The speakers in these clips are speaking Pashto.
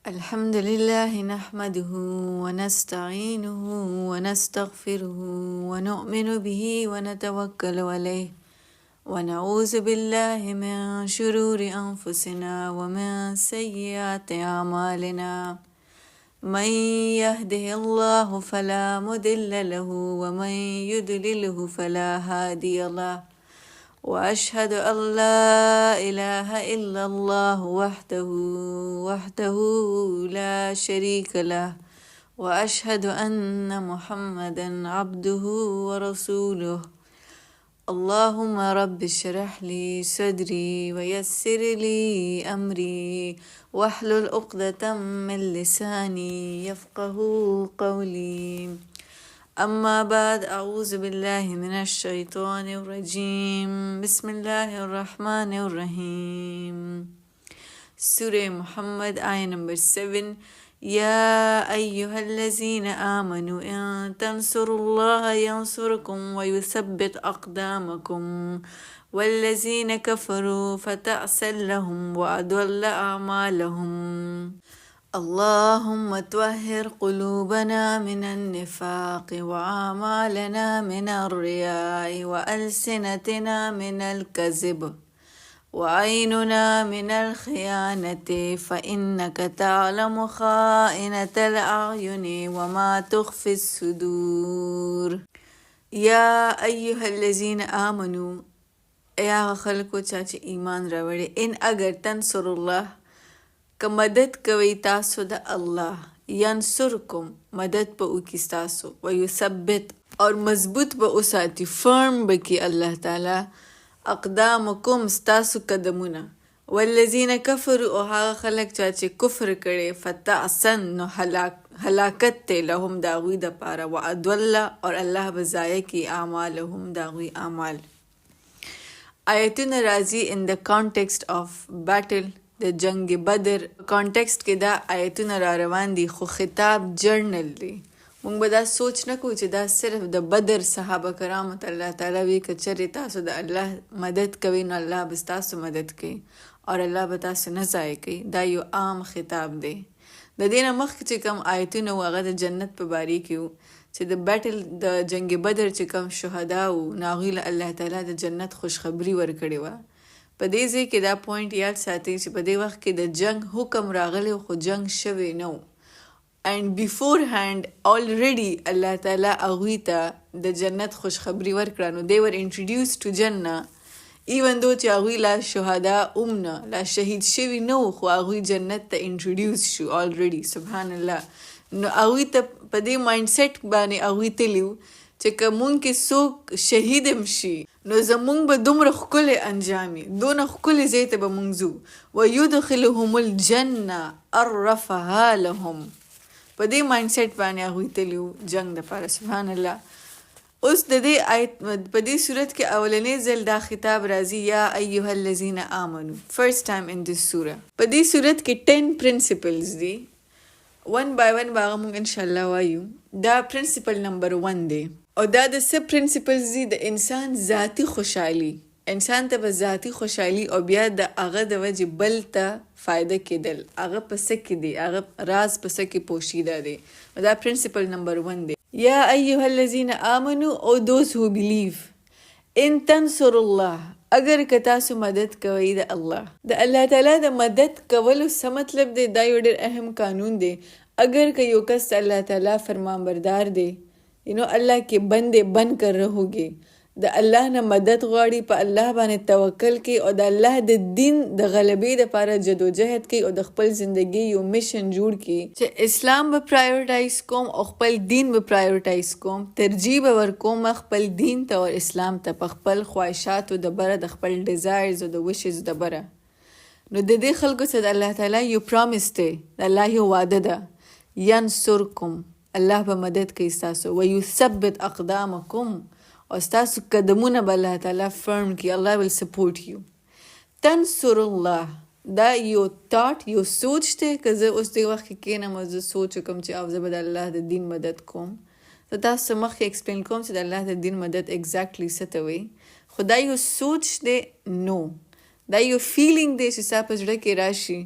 الحمد لله نحمده ونستعينه ونستغفره ونؤمن به ونتوكل عليه ونعوذ بالله من شرور أنفسنا ومن سيئات أعمالنا من يهده الله فلا مضل له ومن يضلله فلا هادي له وأشهد أن لا إله إلا الله وحده لا شريك له وأشهد أن محمدا عبده ورسوله اللهم رب اشرح لي صدري ويسر لي أمري واحلل عقدة من لساني يفقه قولي أما بعد أعوذ بالله من الشيطان الرجيم بسم الله الرحمن الرحيم سورة محمد آية number 7 يا أيها الذين آمنوا إن تنصروا الله ينصركم ويثبت أقدامكم والذين كفروا فتعسا لهم وأضل أعمالهم اللهم طهر قلوبنا من النفاق وأعمالنا من الرياء وألسنتنا من الكذب وعيننا من الخيانة فإنك تعلم خائنة الأعين وما تخفي الصدور يا أيها الذين آمنوا يا خلقو چاچه ایمان راوڑے ان اگر تنصر الله که مدد کوي تاسو د الله ینصرکم مدد به وکي تاسو ويثبت اور مضبوط به اوساتي فرم بکی الله تعالی اقدامکم ستاسو قدمونه والذین کفروا او هغه خلک چې کفر کړي فتعسن نو هلاکت ته لهم داغوی د پاره وادول اور الله بزای کی اعمالهم داغوی اعمال آیتونه راځي in the context of battle د جنگ بدر کانټیکسټ کې دا آیتونه را روان دي خو خطاب جرنل دی مونږ به دا سوچ نه کوو چې دا صرف د بدر صحابه کرامو ته الله تعالی وی که چېرې تاسو د الله مدد کوئ نو الله به ستاسو مدد کوي اور الله به تاسو نه ضایع کوي دا یو عام خطاب دی د دې نه مخکې چې کوم آیتونه وو هغه د جنت په باره کې وو چې د بیټل د جنگ بدر چې کوم شهدا وو نو هغوی له الله تعالی د جنت خوشخبري ورکړې وه په دې ځای کې دا پوینټ یاد ساتئ چې په دې وخت کې د جنگ حکم راغلی خو جنگ شوی نه و and beforehand already الله تعالی هغوی ته د جنت خوشخبري ورکړه نو they were introduced to جنه even though چې هغوی لا شهدا نه لا شهید شوي نه و خو هغوی جنت ته introduce شو already سبحان الله نو هغوی ته په دې مایند سیټ باندې هغوی تلي و چې که مونږ کې څوک شهید هم شي نو زمونږ به دومره ښکلی انجامي دونه ښکلې ځای ته به مونږ ځو ویدخلهم الجنه عرفها لهم په دې مایند سیټ باندې هغوی تلي و جنګ دپاره سبحان الله اوس د دې آیت په دې صورت کې اولنی ځل دا خطاب راځي یا ایها الذین آمنو فرست ټایم ان دس سوره په دې صورت کې 10 پرنسپلز دي ون بای ون به هغه مونږ انشاءالله وایو دا پرنسپل نمبر 1 دی او دا د څه پرنسپلز دي د انسان ذاتی خوشحالي انسان ته به ذاتی خوشحالي او بیا د هغه د وجې بل ته فایده کېدل هغه په څه کې دی هغه راز په څه کې پوشیده دی دا پرنسپل نمبر 1 دی یا ایها الذین آمنو او دوز هو بلیو ان تنصر الله اگر که تاسو مدد کوئ د الله تعالی د مدد کولو څه مطلب دی دا یو ډېر اهم قانون دی اگر که یو کس الله تعالی فرمانبردار دی الله کې بندے بن کر رہو گے د الله نه مدد غواړي په الله باندې توکل کوي او د الله د دین د غلبې لپاره جدوجہد کوي او د خپل ژوندۍ یو میشن جوړ کړي چې اسلام به پرایورټایز کوم او خپل دین به پرایورټایز کوم ترجیح به ورکوم خپل دین ته او اسلام ته په خپل خواهشاتو د بره د خپل ډیزایرز او د وشز د بره نو د دې خلکو څخه د الله تعالی یو پرامیس دی د الله یو وعده ده ینصرکم الله به مدد کوي ستاسو ویثبت اقدامکم او ستاسو قدمونه به الله تعالی فرم کی الله will support you تنصر الله دا یو تاټ یو سوچ دی که زه اوس دې وخت کې کښېنم او زه سوچ وکړم چې او زه به د الله د دین مدد کوم زه تاسو مخکې ایکسپلین کوم چې د الله د دین مدد ایگزیکټلی څه ته وایي خو دا یو سوچ دی نو دا یو فیلینګ دی چې ستا په زړه کې راشي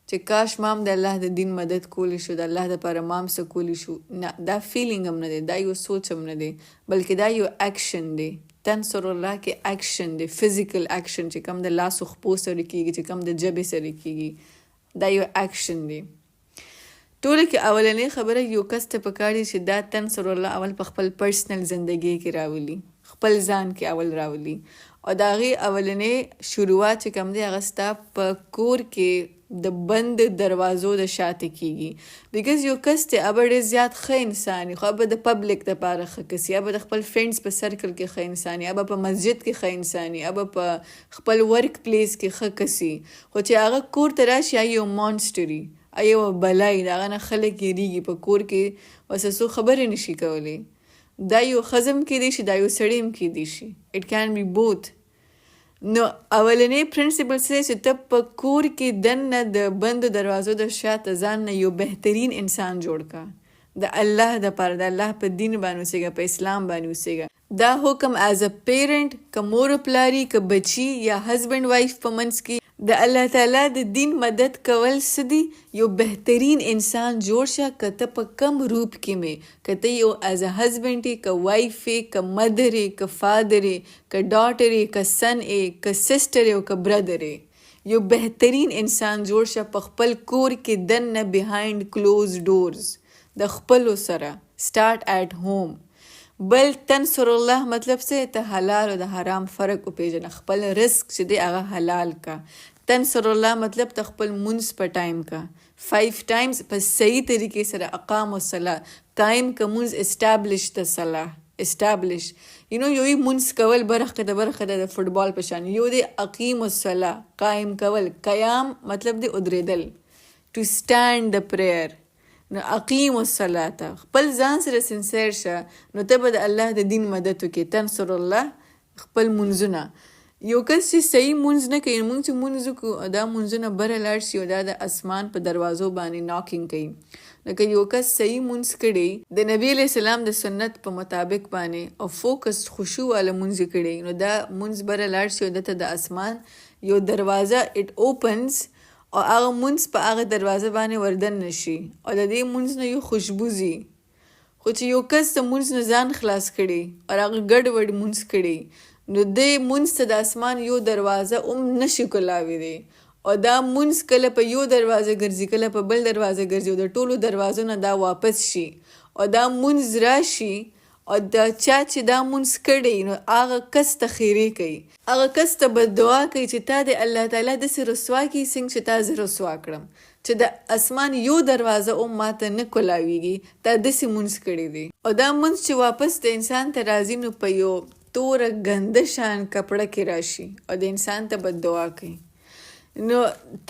چې کاش مام د الله د دین مدد کولی شو، د الله دپاره مام څه کولی شو. نه، دا فیلینګ هم نه دی، دا یو سوچ هم نه دی، بلکې دا یو اکشن دی. تنصر الله کې اکشن دی، فزیکل اکشن چې کوم د لاسو خپو سره کیږي، چې کوم د ژبې سره کیږي، دا یو اکشن دی. ټولو کې اولنۍ خبره یو کس ته پکار دی چې دا تنصر الله اول په خپل پرسنل زندګۍ کې راولي، خپل ځان کې اول راولي، او د هغې اولنۍ شروعات چې کوم دی هغه ستا په کور کې د بند دروازو د شاته کیږي. بیکاز یو کس ته ابه ډېر زیات ښه انسان وي، خو ابه د پبلک دپاره ښه کس وي، ابه د خپل فرینډس په سرکل کې ښه انسان وي، ابه په مسجد کې ښه انسان وي، ابه په خپل ورک پلیس کې ښه کس وي، خو چې هغه کور ته راشي یو مانسټر وي، یو بلای، د هغه نه خلک یېرېږي، په کور کې ورسره څوک خبرې نشي کولی. دا یو ښځه هم کیدی شي، دا یو سړی هم کیدی شي. اټ کین بی بوت. نو اولنی پرنسپل څه چې ته په کور کې دننه د بندو دروازو د شاته ځان نه یو بهترین انسان جوړ کا، د الله دپاره، د الله په دین باندې اوسېږه، په اسلام باندې اوسېږه. دا حکم ایز ا پیرنٹ، که مور پلاری، که بچی یا هسبند وایف په منځ کې د الله تعالی د دین مدد کول څه دي؟ یو بهترین انسان جوړ شه. که ته په کم روپ کې مې، که ته یو ایز ا هسبند یې، که وایف یې، که مدر یې، که فادر یې، که ډاټر یې، که سن یې، که سسټر یې، او که برادر یې، یو بهترین انسان جوړ شه په خپل کور کې دننه بیهایند کلوز ډورز، د خپلو سره. سٹارټ ایٹ ہوم. بل تنصر الله مطلب څه؟ ته حلال او د حرام فرق وپېژنه، خپل رزق چې دی هغه حلال کا. تنصر الله مطلب ته خپل مونځ په ټایم کا، 5 ټایمز په صحیح طریقې سره اقام الصلاة، قایم که مونځ، اسټابلش د صلاح، اسټابلش یو یې مونځ کول برخه د فوټبال په شان، یو دی اقیم الصلاة، قایم کول. قیام مطلب دی ادریدل، ټو سټینډ د پریئر. نو اقیم الصلاة، خپل ځان سره سنسیر شه، نو ته به د الله د دین مدد وکړې. تنصر الله خپل مونځونه. یو کس چې صحیح مونځ نه کوي، مونږ چې مونځ وکړو دا مونځونه بره لاړ شي او دا د اسمان په دروازو باندې ناکینګ کوي. لکه یو کس صحیح مونځ کړي د نبی علیہ السلام د سنت په مطابق باندې او فوکس خشوع والا مونځ کړي، نو دا مونځ بره لاړ شي او دته د اسمان یو دروازه اټ اوپنز، او هغه مونځ په هغه دروازه باندې وردن نشي، او د دې مونځ نه یو خوشبو ځي. خو چې یو کس د مونځ نه ځان خلاص کړي او هغه ګډ وډ مونځ کړي، نو دې مونځ ته د اسمان یو دروازه نشي کولاوی دی، او دا مونځ کله په یو دروازه ګرځي، کله په بل دروازه ګرځي، او د ټولو دروازو نه دا واپس شي، او دا مونځ راشي، او دا چا چې دا مونځ کړی نو هغه کس ته خیرې کوي، هغه کس ته به دعا کوي چې تا د الله تعالی داسې رسوا کړي څنګه چې تا زه رسوا کړم، چې د اسمان یو دروازه ماته نه کولاویږي، تا داسې مونځ کړی دی. او دا مونځ چې واپس د انسان ته راځي نو په یو توره ګنده شان کپړه کې راشي، او د انسان ته به دعا کوي. نو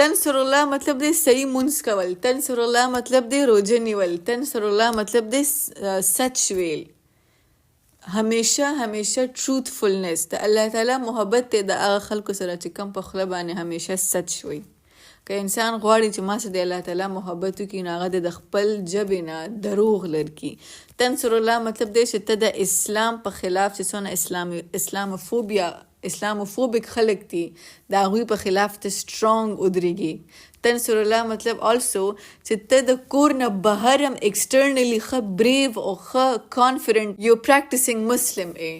تنصر الله مطلب دی صحیح مونځ کول، تنصر الله مطلب دی روزه نیول، تنصر الله مطلب دی سچ ویل، همیشه ټروتفولنس. د الله تعالی محبت دی د هغه خلکو سره چې کوم په خوله باندې همیشه سچ وي. که انسان غواړي چې ما سره د الله تعالی محبت وکړي، نو هغه د خپل ژبې نه دروغ لري. تنصر الله مطلب دی چې ته د اسلام په خلاف چې څونه اسلاموفوبیک خلک دي، د هغوی په خلاف ته سټرانګ ودرېږي. تنصر الله مطلب آلسو چې ته د کور نه بهر هم ایکسټرنلی ښه بریو او ښه کانفیډنټ یو پریکټسینګ مسلم یې.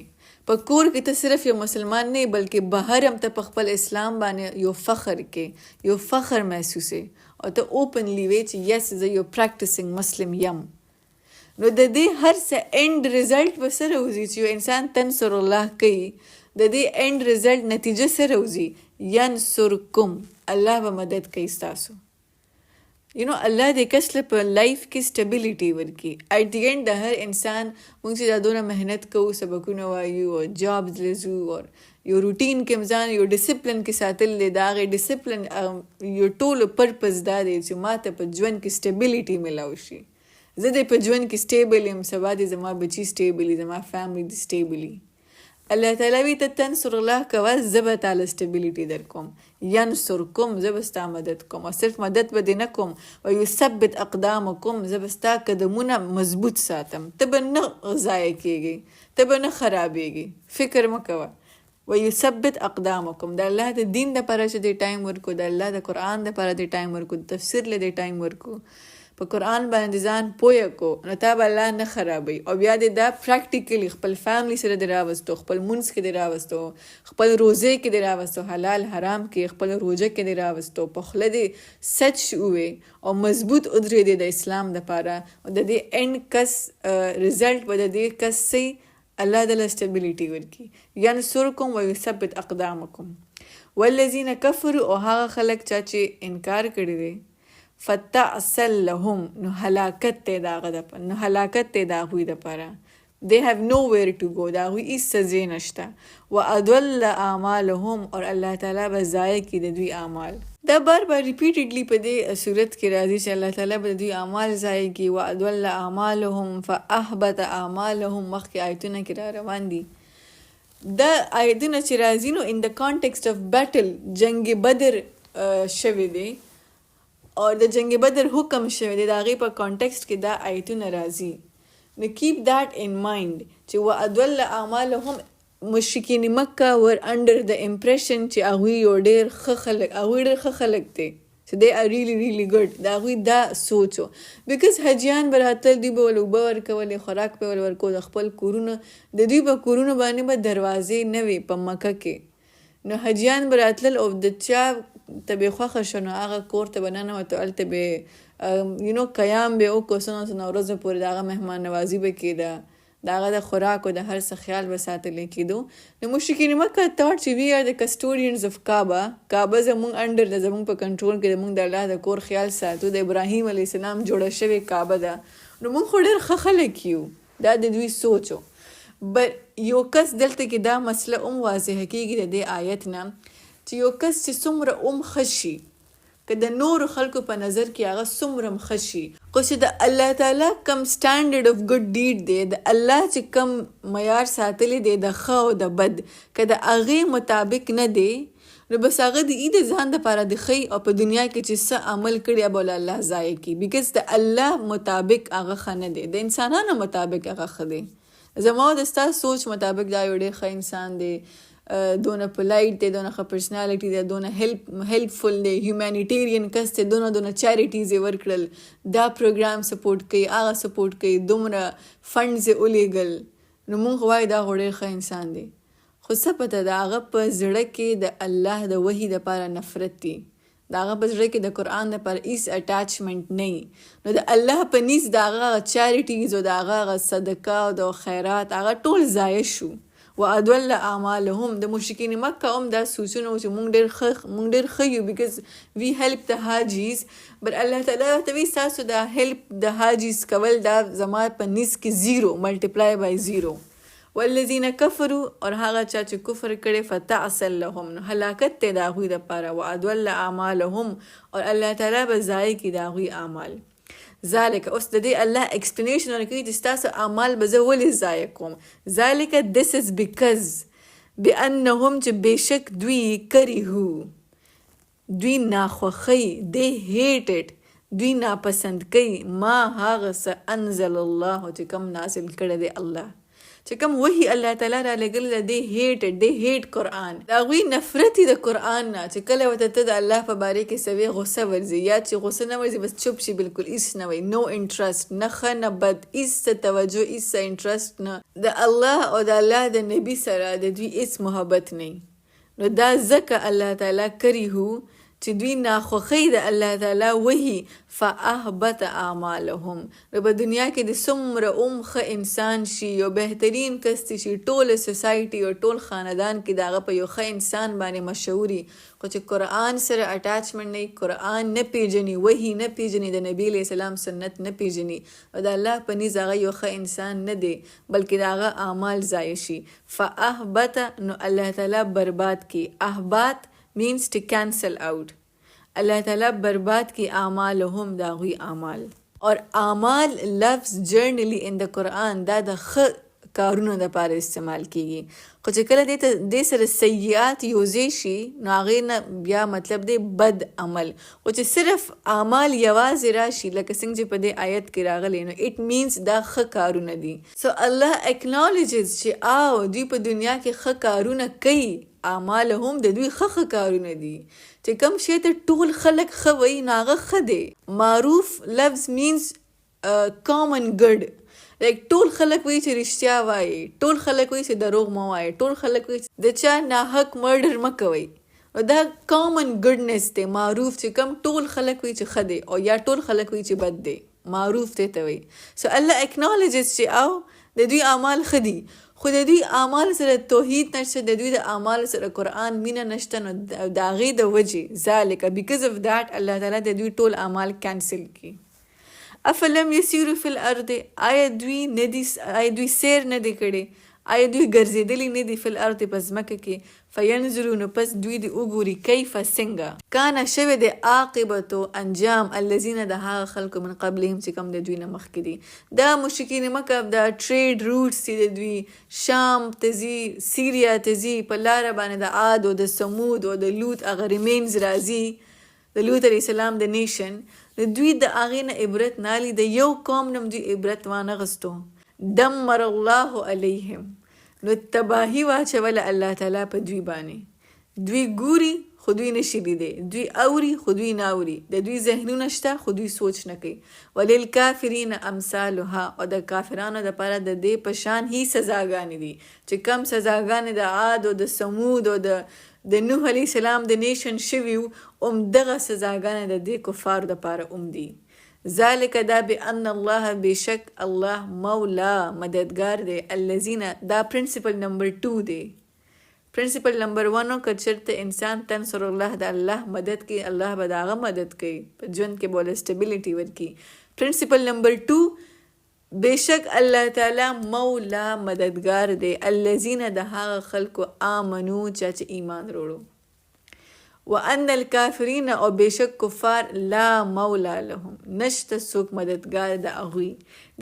په کور کې ته صرف یو مسلمان نه، بلکې بهر هم ته په خپل اسلام باندې یو فخر کې، یو فخر محسوسې، او ته اوپنلی وی چې یس زه یو پریکټسینګ مسلم یم. نو د دې هر څه اینډ ریزلټ به څه راوځي چې یو انسان تنصر الله کوي، د دې اینډ ریزلټ نتیجه څه راوځي؟ ینصرکم، الله به مدد کوي ستاسو. الله دې کس له په لایف کې سټیبیلیټي ورکړي. ایټ دی اینډ د هر انسان موږ چې دا دونه محنت کوو، سبقونه وایو او جابز لزو، او یو روټین کې ځان یو ډسپلن کې ساتل دی، د هغې ډسپلن یو ټولو پرپز دا دی چې ما ته په ژوند کې سټیبیلیټي میلاو شي. زه دې په ژوند کې سټیبل یم، سبا دې زما بچي سټیبل، زما فیملی دې سټیبل. الله تعالی وی ته تنصر الله کوه، زه به تعالی سټیبیلیټي در کوم. ینصرکم، زه به ستا مدد کوم، او صرف مدد به دې نه کوم، و یثبت اقدامکم، زه به ستا قدمونه مضبوط ساتم، ته به نه ضایع کېږي، ته به نه خرابېږي، فکر مه کوه. ويثبت اقدامکم. د الله د دین دپاره چې دی ټایم ورکو، د الله د قرآن دپاره دی ټایم ورکو، د تفسیر له دی ټایم ورکو، په قرآن باندې ځان پویه کو، نو تا به الله نه خرابوي. او بیا دې دا پریکټیکلی خپل فیملی سره دې راوستو، خپل مونځ کې دې راوستو، خپل روزې کې دې راوستو، حلال حرام کې خپل روزه کې دې راوستو، په خوله دې سچ ووې او مضبوط ودرېدې د اسلام دپاره. او د دې اینډ کس ریزلټ به د دې کس سي الله دله سټیبلیټي ورکي. ینصرکم ویثبت اقدامکم. والذین کفروا، او هغه خلک چې انکار کړی دی، فتعسل لهم، نو هلاکت ته د هغه دپاره، نو هلاکت ته د هغوی دپاره. they have nowhere to go، د هغوی هېڅ ځای نشته. واضل اعمالهم، اور الله تعالی به ضایع کړي د دوی اعمال. دا بار بار ریپیټډلی په دې صورت کې راځي چې الله تعالی به د دوی اعمال ضایع کړي. واضل اعمالهم فاحبط اعمالهم، مخکې آیتونه کې را روان دي. دا آیتونه چې راځي نو ان د کانټیکسټ اف بیټل، جنگ بدر شوی دی او د جنگ بدر حکم شوی دی، د هغې په کانټیکسټ کې دا آیتونه راځي. نو کیپ دیٹ ان مایند چې واضل اعمالهم، مشرکین مکه ور انډر د امپریشن چې هغوی یو ډېر ښه خلک، هغوی ډېر ښه خلک دی، چې دی آر ریلی ریلی ګډ. د هغوی دا سوچ و، بیکاز حجیان به راتل، دوی به ول اوبه ورکولې، خوراک به ول ورکو، د خپل کورونه، د دوی په کورونو باندې به دروازې نه وي په مکه کې. نو حجیان به راتلل او د چا ته به خوښه شو نو هغه کور ته به ننوتو، هلته به قیام به وکړو، څونه ورځو پورې د هغه مهمان نوازي به کېده، د هغه د خوراک او د هر څه خیال به ساتلی کېدو. نو مشرکین مکه تاټ چې وی آر د کسټوډینز اف کعبه، کعبه زمونږ انډر ده، زمونږ په کنټرول کې، زمونږ د الله د کور خیال ساتو، د ابراهیم علیه السلام جوړه شوې کعبه ده، نو موږ خو ډېر ښه خلک یو. دا د دوی سوچ و. بټ یو کس دلته کې دا مسله واضحه کېږي د دې آیت نه، چې یو کس چې څومره ښه شي، که د نورو خلکو په نظر کې هغه څومره ښه شي، خو چې د الله تعالی کم سټانډرډ اف ګډ ډیډ دی، د الله چې کم معیار ساتلی دی د ښه او د بد، که د هغې مطابق نه دی، نو بس هغه د ځان دپاره د ښه، او په دنیا کې چې څه عمل کړی به الله ضایع کړي. بیکاز د الله مطابق هغه ښه نه دی، د انسانانو مطابق هغه ښه دی. زما د ستا سوچ مطابق دا یو ډېر ښه انسان دی، دونه پولایټ دی، دونه ښه پرسنالټي دی، دونه هیلپفل دی، هیومانیټیرین کس دی، دونه چاریټیز یې ورکړل، دا پروګرام سپورټ کوي، هغه سپورټ کوي، دومره فنډز یې ولیږل، نو مونږ وایو دا خو ډېر ښه انسان دی. خو څه پته د هغه په زړه کې د الله د وحي دپاره نفرت دی، د هغه په زړه کې د قرآن دپاره هېڅ اټاچمنټ نه وي. نو د الله په نیز د هغه چاریټیز او د هغه صدقه او د خیرات هغه ټول ضایع شو. واضل اعمالهم، د مشرکین مکه هم دا سوچونه و چې مونږ ډېر ښه یو، بیکاز وی هیلپ د حاجیز، بټ الله تعالی ورته وایي ستاسو دا هیلپ د حاجیز کول دا زما په نیز کې 0 ملټیپلای بای 0. والذین کفروا، اور هغه چا چې کفر کړی، فتعسل لهم، نو هلاکت ته د هغوی دپاره. واضل اعمالهم، اور الله تعالی به ضایع کړي د هغوی اعمال. ذالک، اوس د دې الله ایکسپلینیشن ورکوي چې ستاسو اعمال به زه ولې ضایع کوم. ذالک، this is because بانهم، چې بېشک دوی کریهو، دوی ناخوښوي، they hate it، دوی ناپسند کوي، ما هغه څه انزل الله، چې کوم نازل کړی دی الله، چې کوم وحي الله تعالی را لګلی دی، they hate it، they hate قرآن، د هغوی نفرت د قرآن نه، چې کله ورته ته د الله په باره کې څه غصه ورځي، یا چې غصه نه ورځي بس چوپ شي، بالکل هېڅ نه وایي، نو انټرسټ، نه ښه نه بد، هېڅ توجه، هېڅ انټرسټ نه، د الله او د الله د نبي سره د دوی هېڅ محبت نه. نو دا ځکه الله تعالی کریهو، چې دوی ناخوښۍ د الله تعالی وحي، فاحبط اعمالهم، نو په دنیا کې د څومره ښه انسان شي، یو بهترین کس شي، ټول سوسایټي او ټول خاندان کې د هغه په یو ښه انسان باندې مشهوري، خو چې قرآن سره اټاچمنټ نه، قرآن نه پیژني، وحي نه پیژني، د نبي علیه السلام سنت نه پیژني، او د الله په نیز هغه یو ښه انسان نه دی، بلکې د هغه اعمال ضایع شي. فاحبط، نو الله تعالی برباد کی. احباط means to cancel out. اللہ تعالیٰ برباد کی اعمالهم داغوی اعمال. اور اعمال لفظ جرنلی ان دا قرآن دا خ کارونو دپاره استعمال کیږي. خو چې کله دې سره سیئات یوځای شي نو هغې نه بیا مطلب دی بد عمل. خو چې صرف اعمال یوازې راشي لکه څنګه چې په دې آیت کې راغلی نو اټ مینس دا ښه کارونه دي. سو الله اکنالجز چې دوی په دنیا کې ښه کارونه کوي، اعمال هم د دوی ښه کارونه دي. چې کوم شی ته ټول خلک ښه وایي نو هغه ښه دی. معروف لفظ مینس کامن ګډ، لایک ټول خلک وایي چې رښتیا وایي، ټول خلک وایي چې دروغ مه وایي، ټول خلک وایي چې د چا ناحق مرډر مه کوئ. دا کامن ګډنس دی. معروف چې کوم ټول خلک وایي چې ښه دی او یا ټول خلک وایي چې بد دی، معروف دی ته وایي. سو الله اکنالجز چې د دوی اعمال ښه دي، خو د دوی اعمال سره توحید نشته، د دوی د اعمال سره قرآن مینه نشته. نو د هغې د وجې ذالک بیکاز اف دیٹ الله تعالی د دوی ټول اعمال کینسل کی. افلم یسیرو فی الارض، آیا دوی سیر نه دی کړی، آیا دوی ګرځېدلی نه دي فی الارض په ځمکه کې، فینظرو نو پس دوی د وګوري کیف څنګه کانه شوی د عاقبتو انجام الذین د هغه خلکو من قبلهم چې کوم د دوی نه مخکې دي. دا مشرکین مکه دا ټریډ روټس دي د دوی، شام ته ځي، سیریا ته ځي، په لاره باندې د عاد او د سمود او د لوط هغه ریمینز راځي، د لوط علیه السلام د نیشن، د دوی د هغې نه عبرت نه اخلي. د یو قوم نه دوی عبرت وانغستو. دمر الله علیهم، نو تباهی واچوله الله تعالی په دوی باندې. دوی ګوري خو دوی نشي لیدی، دوی اوري خو دوی نه اوري، د دوی ذهنونه شته خو دوی سوچ نه کوي. وللکافرین امثالها، او د کافرانو دپاره د دې په شان هی سزاګانې دي چې کم سزاګانې د عاد او د سمود او د نوح علیه السلام د نیشن شوي وو، دغه سزاګانې د دې کفارو دپاره دي. ذالک دا بان الله بشک الله مولا مددگار دی، الذین دا پرنسپل نمبر 2 دی. پرنسپل نمبر 1 که چرته انسان تنصر الله د الله مدد کوي، الله به د هغه مدد کوي، په ژوند کې بوله سټیبلیټي ورکړي. پرنسپل نمبر 2 بشک الله تعالی مولا مددگار دی، الذین د هغه خلکو آمنو چې ایمان وروړو. وان الکافرین، او بشک کفار لا مولا لهم نشته څوک مددگار د هغوی.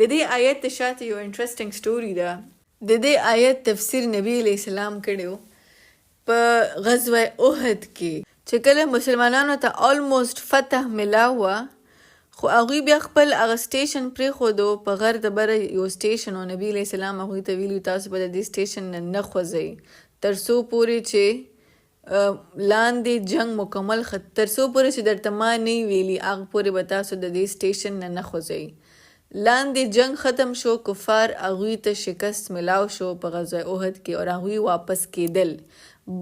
د دې آیت شاته یو انټرسټینګ سټوري ده. د دې آیت تفسیر نبی علیہ السلام کړی په غزوه احد کې، چې کله مسلمانانو ته آلموسٹ فتح ملاوه، خو هغوی بیا خپل هغه سټیشن پرېښودو په غر د بره یو سټیشن، او نبی علیہ السلام هغوی ته ویلي تاسو به د دې سټیشن نه خوځئ تر څو پورې چې لاندې جنگ مکمل تر څو پورې چې درته ما نه ویلي هغه پورې به تاسو د دې سټیشن نه خوځئ. لاندې جنگ ختم شو، کفار هغوی ته شکست ملاو شو په غزوه احد کې، او هغوی واپس کېدل.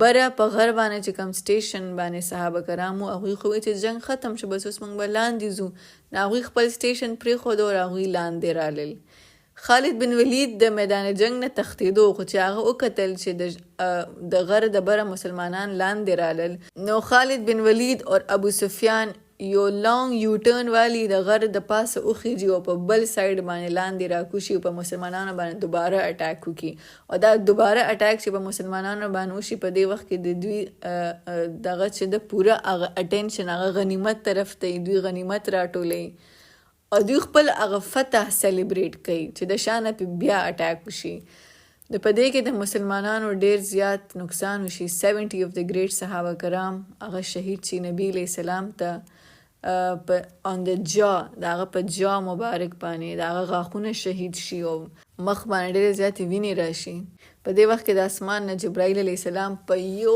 بره په غر باندې چې کوم سټیشن باندې صحابه کرامو هغوی خو چې جنگ ختم شو بس اوس موږ به لاندې ځو، نو هغوی خپل سټیشن پرېښود او هغوی لاندې رالل. خالد بن ولید د میدان جنگ نه تښتېدو، خو چې هغه وکتل چې د غر د بره مسلمانان لاندې رالل، نو خالد بن ولید او ابو سفیان یو لانګ یو ټرن والی د غر د پاسه وخیږي او په بل سایډ باندې لاندې راکوشي او په مسلمانانو باندې دوباره اټاک وکړي. او دا دوباره اټاک چې په مسلمانانو باندې وشي، په دې وخت کې د دوی دغه چې د پوره هغه اټینشن هغه غنیمت طرف ته دوی غنیمت راټولوي، او دوی خپل هغه فتح سیلیبریټ کوي چې د شانه په بیا اټاک وشي. د په دې کې د مسلمانانو ډیر زیات نقصان وشي. 70 of the great صحابه کرام هغه شهید شي نبی علیہ السلام ته on the jaw، د هغه په جا مبارک باندې د هغه غاښونه شهید شي او مخ باندې ډېرې زیاتې وینې راشي. په دې وخت کې د اسمان نه جبرائیل علیه السلام په یو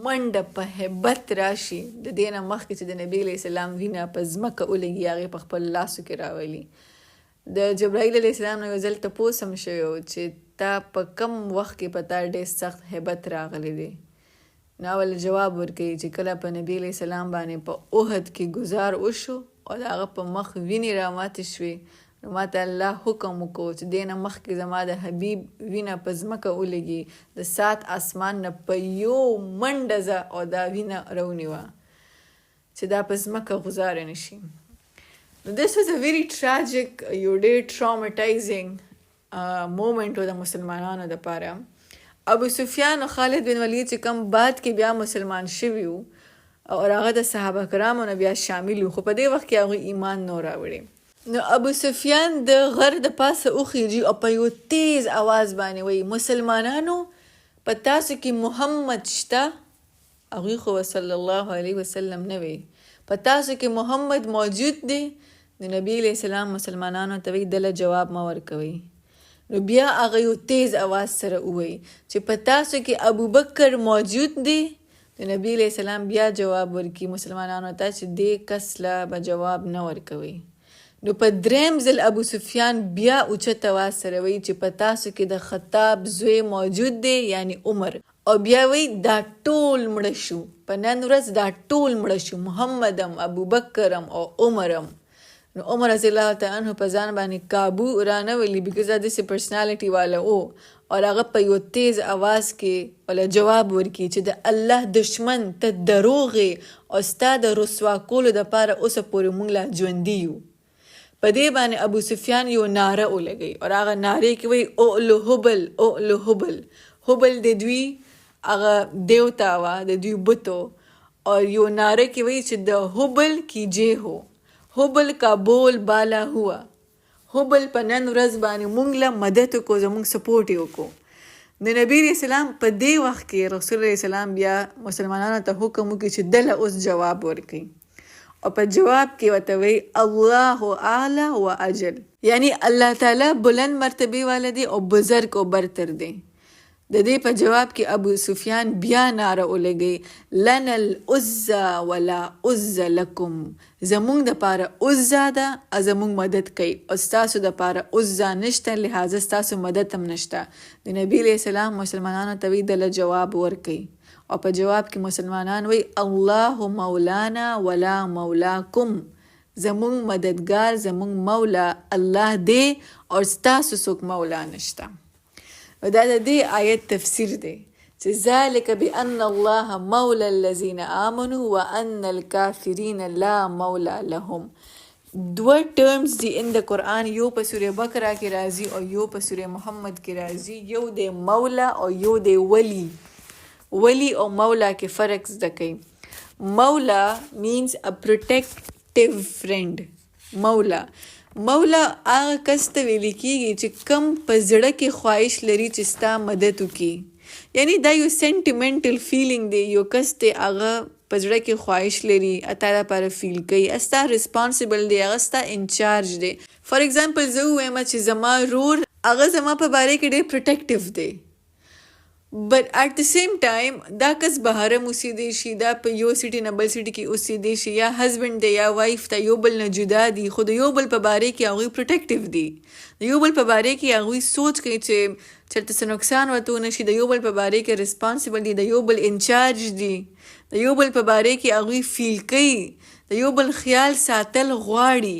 منډه په هیبت راشي، د دې نه مخکې چې د نبی علیه السلام وینه په ځمکه ولګي، هغې په خپل لاسو کې راولي. د جبرائیل علیه السلام نه یو ځل تپوس هم شوی و چې تا په کم وخت کې په تا ډېر سخت هیبت راغلی دی. نو اول جواب ورکوي چې کله په نبی علیه السلام باندې په احد کې ګزار وشو او د هغه په مخ وینې راماتې شوې، نو ما ته الله حکم وکړو چې دې نه مخکې زما د حبیب وینه په ځمکه ولګي، د سات اسمان نه په یو منډه ځه او دا وینه راونیوه چې دا په ځمکه غزاره نه شي. This was a very tragic, یو ډېر traumatizing moment د مسلمانانو دپاره. ابو سفیان او خالد بن ولید چې کوم بعد کې بیا مسلمان شوي وو او هغه د صحابه کرامو نه بیا شامل وو، خو په دې وخت کې هغوی ایمان نه راوړی. نو ابو سفیان د غر د پاسه وخیږي او په یو تیز اواز باندې وایي مسلمانانو په تاسو کې محمد شته؟ هغوی خو صلی الله علیه وسلم نه وی. په تاسو کې محمد موجود دی؟ د نبی علیه السلام مسلمانانو ته وی دله جواب ما ورکوي. نو بیا هغه یو تیز اواز سره ووایي چې په تاسو کې ابوبکر موجود دی؟ د نبی علیه السلام بیا جواب ورکي مسلمانانو ته چې دې کس له به جواب نه ورکوي. نو په دریم ځل ابو سفیان بیا اوچت اواز سره وایي چې په تاسو کې د خطاب زوی موجود دی یعنی عمر، او بیا وایي دا ټول مړه شو، په نن ورځ دا ټول مړه شو، محمدم، ابوبکرم او عمرم. نو عمر رضی الله تعالی عنہ په ځان باندې قابو رانه ویلي بیکاز دا داسې پرسنالټي والا او هغه په یو تیز اواز کې ولا جواب ورکي چې د الله دشمن ته دروغې او ستا د رسوا کولو دپاره اوسه پورې موږ لا ژوندي یو. په دې باندې ابو سفیان یو ناره ولګوي او هغه نارې کې وایي اولو هبل اولو هبل. هبل د دوی هغه دیوتا وه، د دوی بتو، او یو ناره کې وایي چې د هبل کی جې هو، هبل کا بول بالا هوا. هبل په نن ورځ باندې موږ له مدد وکړو، زموږ سپورټ یې وکړو. د نبی علیه السلام په دې وخت کې رسول علیه السلام بیا مسلمانانو ته حکم وکړي چې دله اوس جواب ورکړي، او په جواب کې ورته وایي الله اعلی و اجل، یعنی الله تعالی بلند مرتبه والا دی او بزرگ او برتر دی. د دې په جواب کې ابو سفیان بیا ناره ولګي لنا العزى ولا عز لکم، زمونږ دپاره عزا ده او زمونږ مدد کوي، او ستاسو دپاره عزا نشته لہذا ستاسو مدد هم نشته. د نبی علیه السلام مسلمانانو ته وی دله جواب ورکوي، او په جواب کې مسلمانان وی الله مولانا ولا مولاکم، زمونږ مددگار زمونږ مولا الله دی او ستاسو څوک مولا نشته. و دا د دې آیت تفسیر دی چې ذالک بان الله مولا الذین آمنوا وان الکافرین لا مولا لهم. دوه ټرمز دي ان د قرآن، یو په سوره بقره کې راځي او یو په سوره محمد کې راځي. یو د مولا او یو د ولی. ولی او مولا کې فرق زده کوي. مولا means a protective friend. مولا هغه کس ته ویل کېږي چې کم په زړه کې خواهش لري چې ستا مدد وکړي، یعنی دا یو سینټیمنټل فیلینګ دی. یو کس ته هغه په زړه کې خواهش لري، تا لپاره فیل کوي، ستا ریسپانسیبل دی، هغه ستا انچارج دی. فار ایگزامپل زه ووایم چې زما رور هغه زما په باره کې ډېر پروټیکټیو دی، بٹ ایٹ د سیم ټایم دا کس بهرم اوسېدی شي، دا په یو سټي نه بل سټي کې اوسېدی شي، یا هسبنډ دی یا وایف ته یو بل نه جدا دي، خو د یو بل په باره کې هغوی پروټیکټیو دي، د یو بل په باره کې هغوی سوچ کوي چې چېرته څه نقصان ورته ونه شي، د یو بل په باره کې ریسپانسیبل دي، د یو بل انچارج دي، د یو بل په باره کې هغوی فیل کوي، د یو بل خیال ساتل غواړي.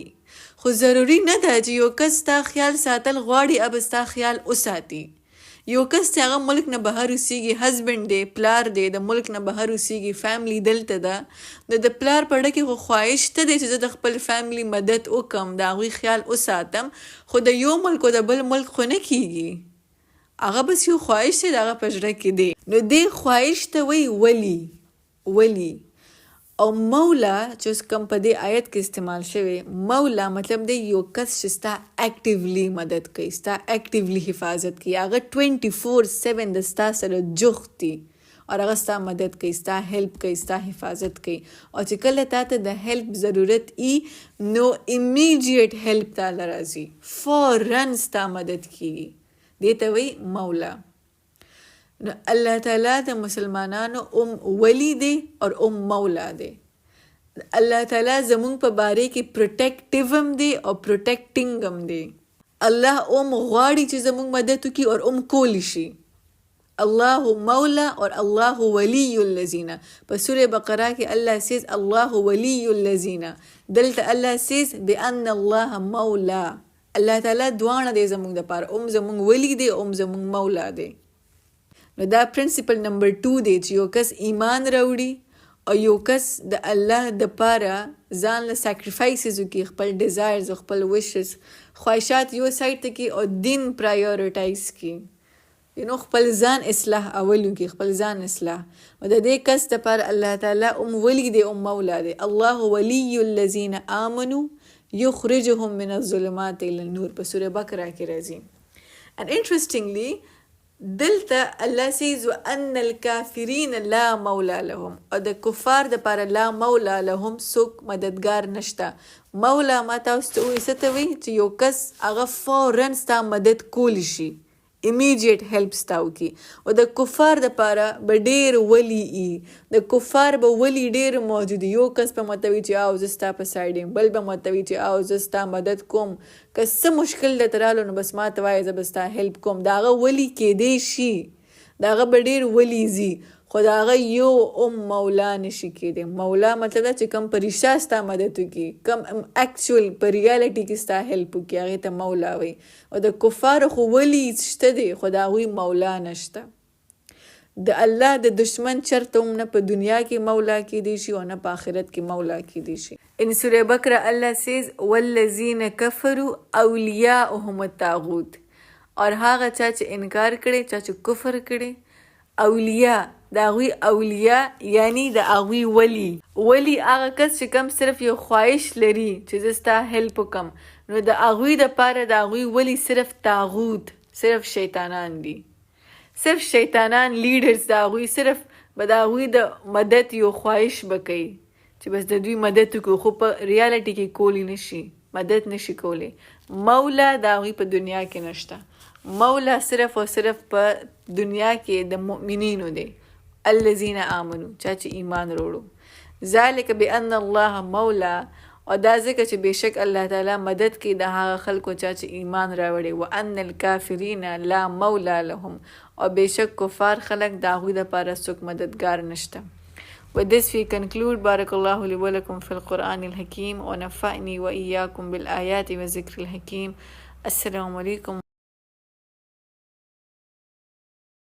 خو ضروري نه ده چې یو کس ستا خیال ساتل غواړي اب ستا خیال وساتي. یو کس چې هغه ملک نه بهر اوسېږي، هسبنډ دی، پلار دی، د ملک نه بهر اوسېږي، فیملی دلته ده، د پلار په ډه کې خو خواهش ته دی چې زه د خپل فیملی مدد وکم، د هغوی خیال وساتم، خو د یو ملک او د بل ملک خو نه کېږي، هغه بس یو خواهش دی د هغه په زړه کې دی. نو دې خواهش ته وایي ولی. او مولا چې کوم په دې آیت کې استعمال شوی، مولا مطلب دی یو کس چې ستا اکټیولی مدد کوي، ستا اکټیولی حفاظت کوي، هغه 24/7 د ستا سره جوخت دی او هغه ستا مدد کوي، ستا هیلپ کوي، ستا حفاظت کوي، او چې کله تا ته د هیلپ ضرورت ای نو امیجیټ هیلپ تاله راځي، فوراً ستا مدد کیږي. دې ته وایي مولا. نو الله تعالی د مسلمانانو ولی دی او مولا دی. الله تعالی زمونږ په باره کې پروټیکټیو هم دی او پروټیکټینګ هم دی. الله غواړي چې زمونږ مدد وکړي او کولی شي. الله مولا اور الله ولی الذین. په سوره بقره کې الله سیز الله ولی الذین، دلته الله سیز بان الله مولا. الله تعالی دواړه دی زمونږ دپاره، زمونږ ولی دی او زمونږ مولا دی. نو دا پرنسپل نمبر 2 دی چې یو کس ایمان راوړي او یو کس د الله دپاره ځان له سیکریفایسز وکړي، خپل ډیزایرز او خپل وشز خواهشات یو سایډ ته کړي او دین پرایورټایز کړي، خپل ځان اصلاح اول وکړي، خپل ځان اصلاح. او د دې کس دپاره الله تعالی ولی دی مولا دی. الله ولی الذین آمنوا یخرجهم من الظلمات الى النور په سوره بقره کې راځي. And interestingly دلته الله says وان الكافرین لا مولا لهم، او د کفار د پاره لا مولا لهم څوک مددگار نشته. مولا ما تاسو ته وایي څه ته وایي چې یو کس هغه فورا ستا مدد کولی شي، immediate help ستا وکړي. او د کفار د پاره به ډېر ولی ای، د کفار به ولی ډېر موجود. یو کس به ماته وایي چې او زه ستا په سایډ یم، بل به ماته وایي چې او زه ستا مدد کوم، که څه مشکل درته رالو نو بس ما ته وایه زه به ستا هیلپ کوم. د هغه ولی کیدی شي، د هغه به ډېر ولی ځي، خو د هغه یو مولا نشي کیدی. مولا مطلب دا چې کم په ریښه ستا مدد وکړي، کم اکچوال په ریالټي کې ستا هیلپ وکړي، هغې ته مولا وایي. او د کفارو خو ولی شته دی، خو د هغوی مولا نشته. د الله د دشمن چرته هم نه په دنیا کې مولا کیدی شي او نه په آخرت کې مولا کیدی شي. ان سوره بقره الله سیز والذین کفروا اولیاءهم الطاغوت، اور هغه چا چې انکار کړي، چا چې کفر کړي، اولیاء د هغوی اولیاء یعنی د هغوی ولی هغه کس چې کم صرف یو خواهش لري چې زه ستا هیلپ وکم، نو د هغوی دپاره د هغوی ولی صرف طاغوت، صرف شیطانان دي، صرف شیطانان لیډرز د هغوی صرف به د هغوی د مدد یو خواهش به کوي چې بس د دوی مدد وکړو، خو په ریالټي کې کولی نشي، مدد نشي کولی. مولا د هغوی په دنیا کې نشته. مولا صرف او صرف په دنیا کې د مؤمنینو دی، الذین آمنو، چا چې ایمان وروړو. ذالک بان الله مولا، او دا ځکه چې بېشک الله تعالی مدد کوي د هغه خلکو چا چې ایمان راوړي. وان الکافرین لا مولا لهم، او بېشک کفار خلک د هغوی دپاره څوک مددگار نشته. With this we conclude. بارك الله لي ولكم في القرآن الحكيم ونفعني وإياكم بالآيات والذكر الحكيم. السلام عليكم.